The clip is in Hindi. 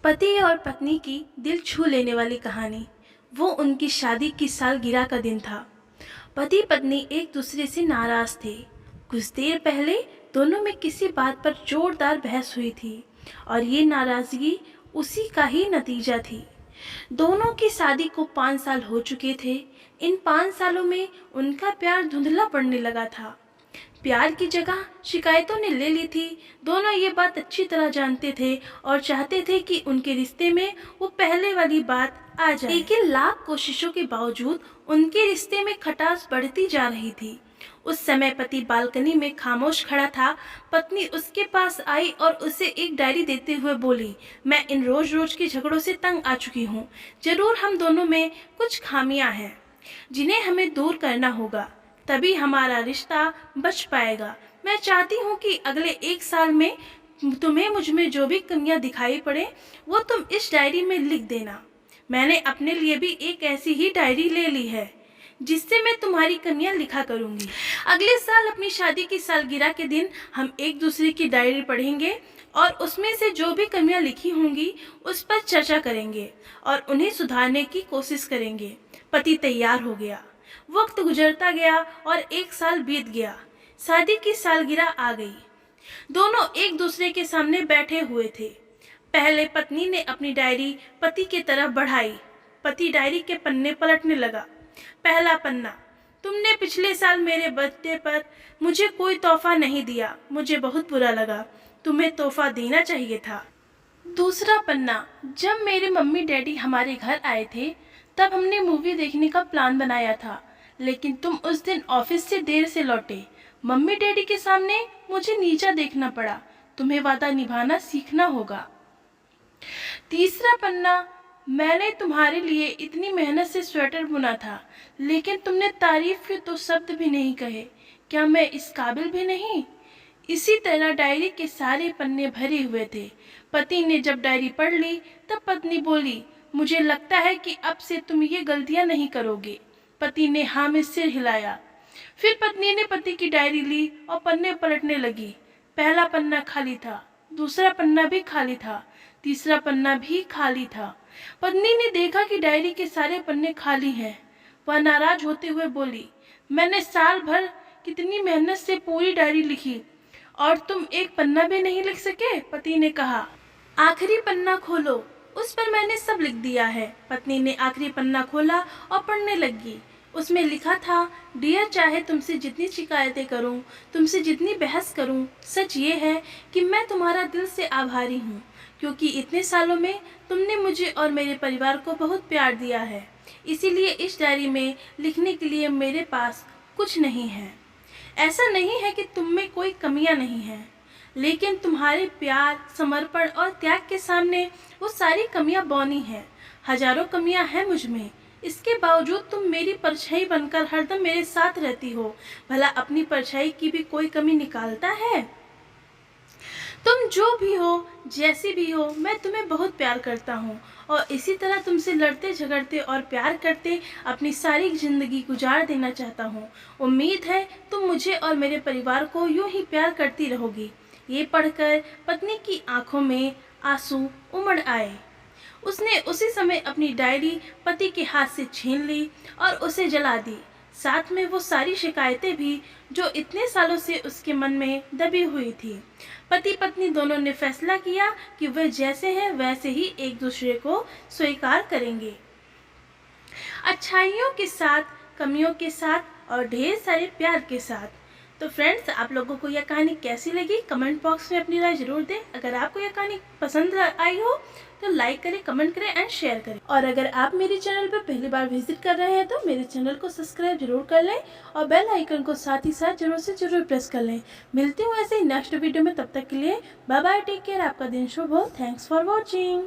पति और पत्नी की दिल छू लेने वाली कहानी। वो उनकी शादी की सालगिरह का दिन था। पति पत्नी एक दूसरे से नाराज थे। कुछ देर पहले दोनों में किसी बात पर जोरदार बहस हुई थी और ये नाराजगी उसी का ही नतीजा थी। दोनों की शादी को 5 साल हो चुके थे। इन 5 सालों में उनका प्यार धुंधला पड़ने लगा था। प्यार की जगह शिकायतों ने ले ली थी। दोनों ये बात अच्छी तरह जानते थे और चाहते थे कि उनके रिश्ते में वो पहले वाली बात आ जाए। लेकिन लाख कोशिशों के बावजूद उनके रिश्ते में खटास बढ़ती जा रही थी। उस समय पति बालकनी में खामोश खड़ा था। पत्नी उसके पास आई और उसे एक डायरी देते हुए बोली, मैं इन रोज रोज के झगड़ों से तंग आ चुकी हूँ। जरूर हम दोनों में कुछ खामियां हैं जिन्हें हमें दूर करना होगा, तभी हमारा रिश्ता बच पाएगा। मैं चाहती हूँ कि अगले 1 साल में तुम्हें मुझ में जो भी कमियां दिखाई पड़े वो तुम इस डायरी में लिख देना। मैंने अपने लिए भी एक ऐसी ही डायरी ले ली है जिससे मैं तुम्हारी कमियां लिखा करूँगी। अगले साल अपनी शादी की सालगिरह के दिन हम एक दूसरे की डायरी पढ़ेंगे और उसमें से जो भी कमियां लिखी होंगी उस पर चर्चा करेंगे और उन्हें सुधारने की कोशिश करेंगे। पति तैयार हो गया। वक्त गुजरता गया और 1 साल बीत गया। शादी की सालगिरह आ गई। दोनों एक दूसरे के सामने बैठे हुए थे। पहले पत्नी ने अपनी डायरी पति की तरफ बढ़ाई। पति डायरी के पन्ने पलटने लगा। पहला पन्ना, तुमने पिछले साल मेरे बर्थडे पर मुझे कोई तोहफा नहीं दिया। मुझे बहुत बुरा लगा। तुम्हें तोहफा देना चाहिए था। दूसरा पन्ना, जब मेरे मम्मी डैडी हमारे घर आए थे तब हमने मूवी देखने का प्लान बनाया था, लेकिन तुम उस दिन ऑफिस से देर से लौटे। मम्मी डैडी के सामने मुझे नीचा देखना पड़ा। तुम्हें वादा निभाना सीखना होगा। तीसरा पन्ना, मैंने तुम्हारे लिए इतनी मेहनत से स्वेटर बुना था, लेकिन तुमने तारीफ के तो शब्द भी नहीं कहे। क्या मैं इस काबिल भी नहीं? इसी तरह डायरी के सारे पन्ने भरे हुए थे। पति ने जब डायरी पढ़ ली तब पत्नी बोली, मुझे लगता है कि अब से तुम ये गलतियां नहीं करोगे। पति ने हाँ में सिर हिलाया। फिर पत्नी ने पति की डायरी ली और पन्ने पलटने लगी। पहला पन्ना खाली था, दूसरा पन्ना भी खाली था, तीसरा पन्ना भी खाली था। पत्नी ने देखा कि डायरी के सारे पन्ने खाली हैं। वह नाराज होते हुए बोली, मैंने साल भर कितनी मेहनत से पूरी डायरी लिखी और तुम एक पन्ना भी नहीं लिख सके। पति ने कहा, आखिरी पन्ना खोलो, उस पर मैंने सब लिख दिया है। पत्नी ने आखिरी पन्ना खोला और पढ़ने लगी। उसमें लिखा था, डियर, चाहे तुमसे जितनी शिकायतें करूं, तुमसे जितनी बहस करूं, सच ये है कि मैं तुम्हारा दिल से आभारी हूं, क्योंकि इतने सालों में तुमने मुझे और मेरे परिवार को बहुत प्यार दिया है। इसीलिए इस डायरी में लिखने के लिए मेरे पास कुछ नहीं है। ऐसा नहीं है कि तुम में कोई कमियां नहीं हैं, लेकिन तुम्हारे प्यार, समर्पण और त्याग के सामने वो सारी कमियां बौनी हैं। हजारों कमियां हैं मुझ में, इसके बावजूद तुम मेरी परछाई बनकर हरदम मेरे साथ रहती हो। भला अपनी परछाई की भी कोई कमी निकालता है? तुम जो भी हो, जैसी भी हो, मैं तुम्हें बहुत प्यार करता हूँ और इसी तरह तुमसे लड़ते झगड़ते और प्यार करते अपनी सारी जिंदगी गुजार देना चाहता हूँ। उम्मीद है तुम मुझे और मेरे परिवार को यूं ही प्यार करती रहोगी। ये पढ़कर पत्नी की आंखों में आंसू उमड़ आए। उसने उसी समय अपनी डायरी पति के हाथ से छीन ली और उसे जला दी। साथ में वो सारी शिकायतें भी जो इतने सालों से उसके मन में दबी हुई थी। पति पत्नी दोनों ने फैसला किया कि वे जैसे हैं वैसे ही एक दूसरे को स्वीकार करेंगे, अच्छाइयों के साथ, कमियों के साथ और ढेर सारे प्यार के साथ। तो फ्रेंड्स, आप लोगों को यह कहानी कैसी लगी कमेंट बॉक्स में अपनी राय जरूर दें। अगर आपको यह कहानी पसंद आई हो तो लाइक करें, कमेंट करें एंड शेयर करें। और अगर आप मेरे चैनल पर पहली बार विजिट कर रहे हैं तो मेरे चैनल को सब्सक्राइब जरूर कर लें और बेल आइकन को साथ ही साथ जरूर से जरूर प्रेस कर लें। मिलती हूँ ऐसे ही नेक्स्ट वीडियो में, तब तक के लिए बाय बाय, टेक केयर, आपका दिन शुभ हो। Thanks for watching.